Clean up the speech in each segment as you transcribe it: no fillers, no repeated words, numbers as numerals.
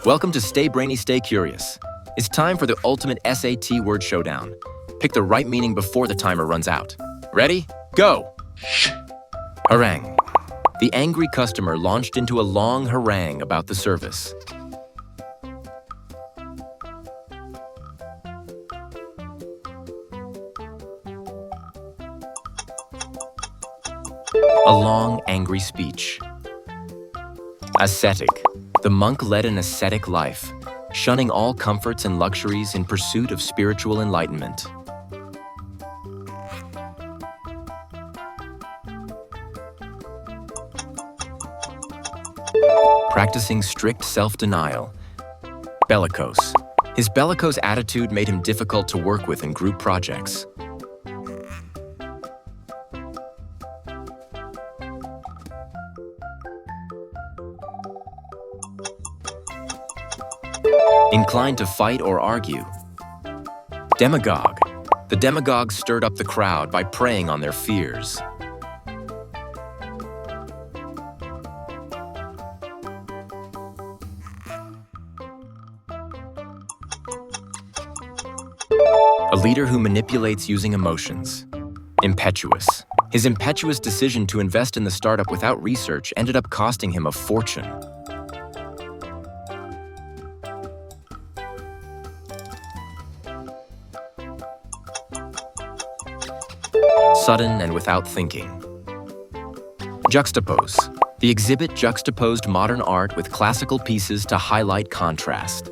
Welcome to Stay Brainy, Stay Curious. It's time for the ultimate SAT word showdown. Pick the right meaning before the timer runs out. Ready? Go! Harangue. The angry customer launched into a long harangue about the service. A long, angry speech. Ascetic. The monk led an ascetic life, shunning all comforts and luxuries in pursuit of spiritual enlightenment. Practicing strict self-denial. Bellicose. His bellicose attitude made him difficult to work with in group projects. Inclined to fight or argue. Demagogue. The demagogue stirred up the crowd by preying on their fears. A leader who manipulates using emotions. Impetuous. His impetuous decision to invest in the startup without research ended up costing him a fortune. Sudden and without thinking. Juxtapose. The exhibit juxtaposed modern art with classical pieces to highlight contrast.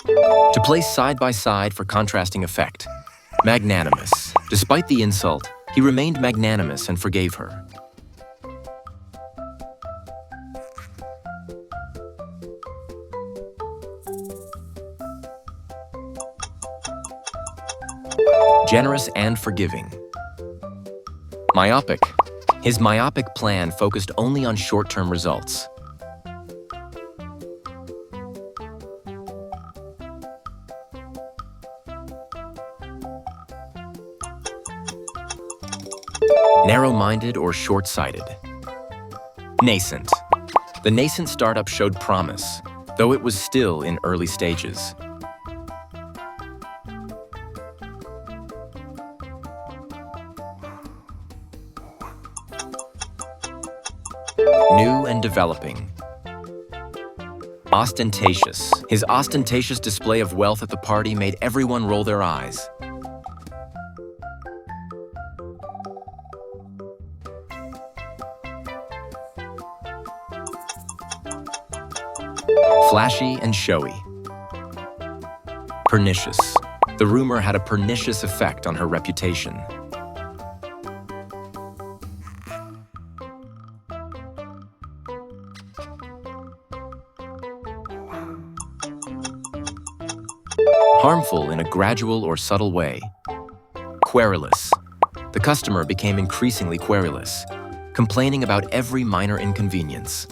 To place side by side for contrasting effect. Magnanimous. Despite the insult, he remained magnanimous and forgave her. Generous and forgiving. Myopic. His myopic plan focused only on short-term results. Narrow-minded or short-sighted. Nascent. The nascent startup showed promise, though it was still in early stages. New and developing. Ostentatious. His ostentatious display of wealth at the party made everyone roll their eyes. Flashy and showy. Pernicious. The rumor had a pernicious effect on her reputation. Harmful in a gradual or subtle way. Querulous. The customer became increasingly querulous, complaining about every minor inconvenience.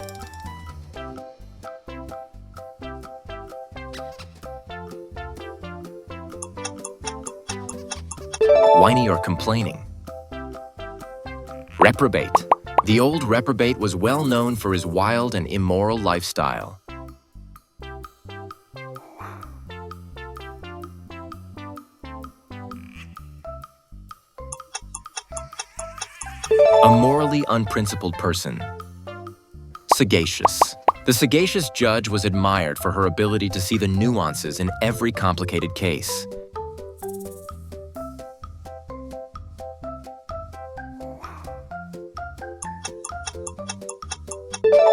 Whiny or complaining. Reprobate. The old reprobate was well known for his wild and immoral lifestyle. A morally unprincipled person. Sagacious. The sagacious judge was admired for her ability to see the nuances in every complicated case.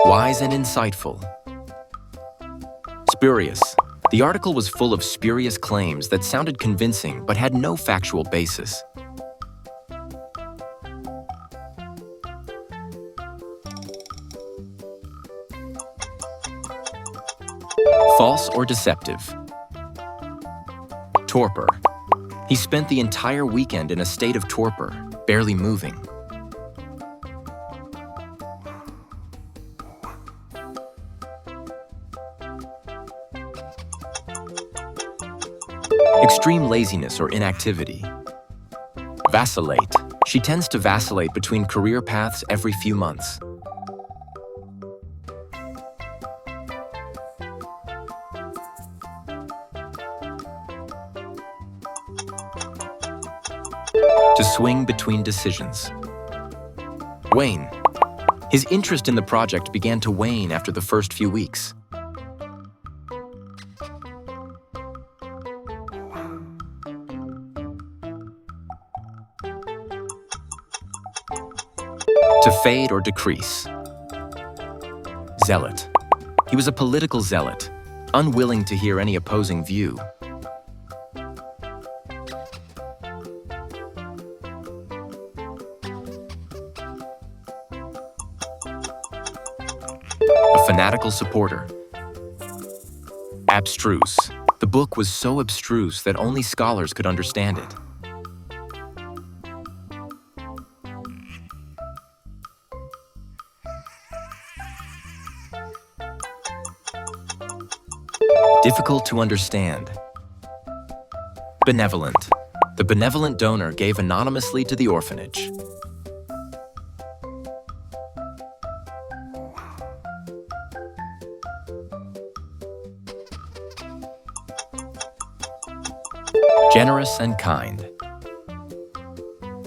Wise and insightful. Spurious. The article was full of spurious claims that sounded convincing but had no factual basis. False or deceptive. Torpor. He spent the entire weekend in a state of torpor, barely moving. Extreme laziness or inactivity. Vacillate. She tends to vacillate between career paths every few months. To swing between decisions. Wane. His interest in the project began to wane after the first few weeks. To fade or decrease. Zealot. He was a political zealot, unwilling to hear any opposing view. A fanatical supporter. Abstruse. The book was so abstruse that only scholars could understand it. Difficult to understand. Benevolent. The benevolent donor gave anonymously to the orphanage. Generous and kind.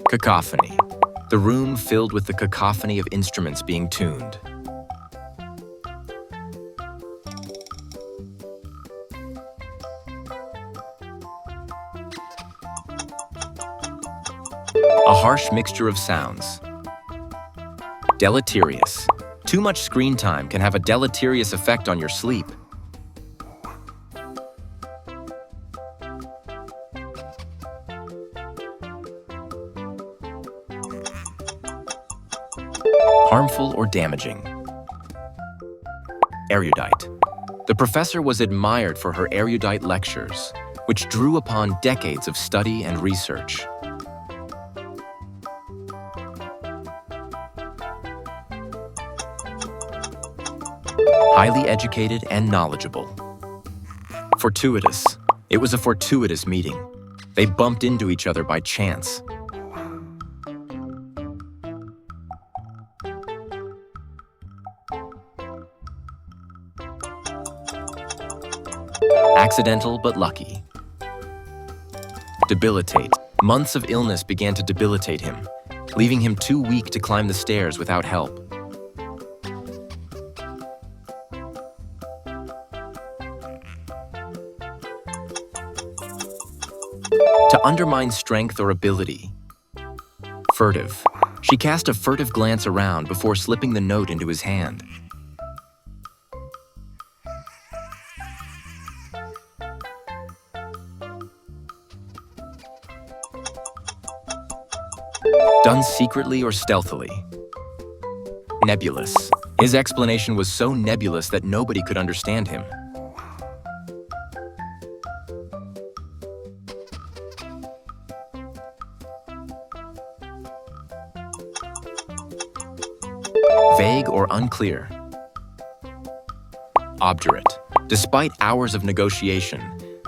Cacophony. The room filled with the cacophony of instruments being tuned. A harsh mixture of sounds. Deleterious. Too much screen time can have a deleterious effect on your sleep. Harmful or damaging. Erudite. The professor was admired for her erudite lectures, which drew upon decades of study and research. Highly educated and knowledgeable. Fortuitous. It was a fortuitous meeting. They bumped into each other by chance. Accidental but lucky. Debilitate. Months of illness began to debilitate him, leaving him too weak to climb the stairs without help. To undermine strength or ability. Furtive. She cast a furtive glance around before slipping the note into his hand. Done secretly or stealthily. Nebulous. His explanation was so nebulous that nobody could understand him. Vague or unclear. Obdurate. Despite hours of negotiation,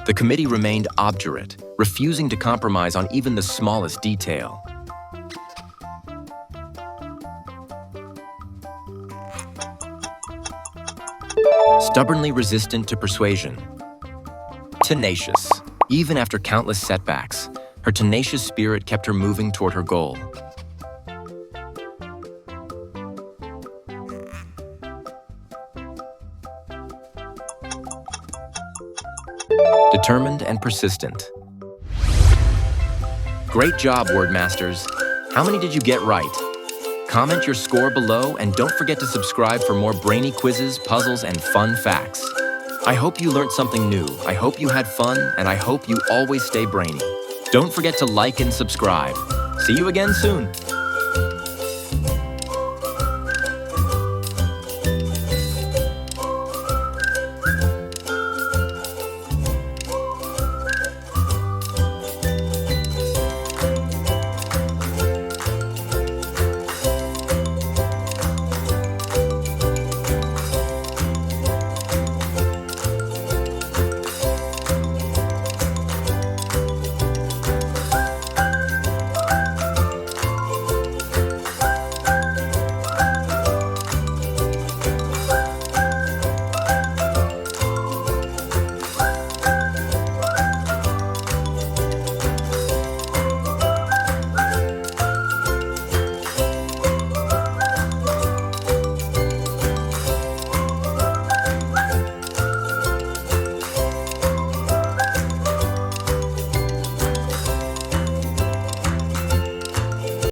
the committee remained obdurate, refusing to compromise on even the smallest detail. Stubbornly resistant to persuasion. Tenacious. Even after countless setbacks, her tenacious spirit kept her moving toward her goal. Determined and persistent. Great job, Wordmasters. How many did you get right? Comment your score below and don't forget to subscribe for more brainy quizzes, puzzles, and fun facts. I hope you learned something new, I hope you had fun, and I hope you always stay brainy. Don't forget to like and subscribe. See you again soon.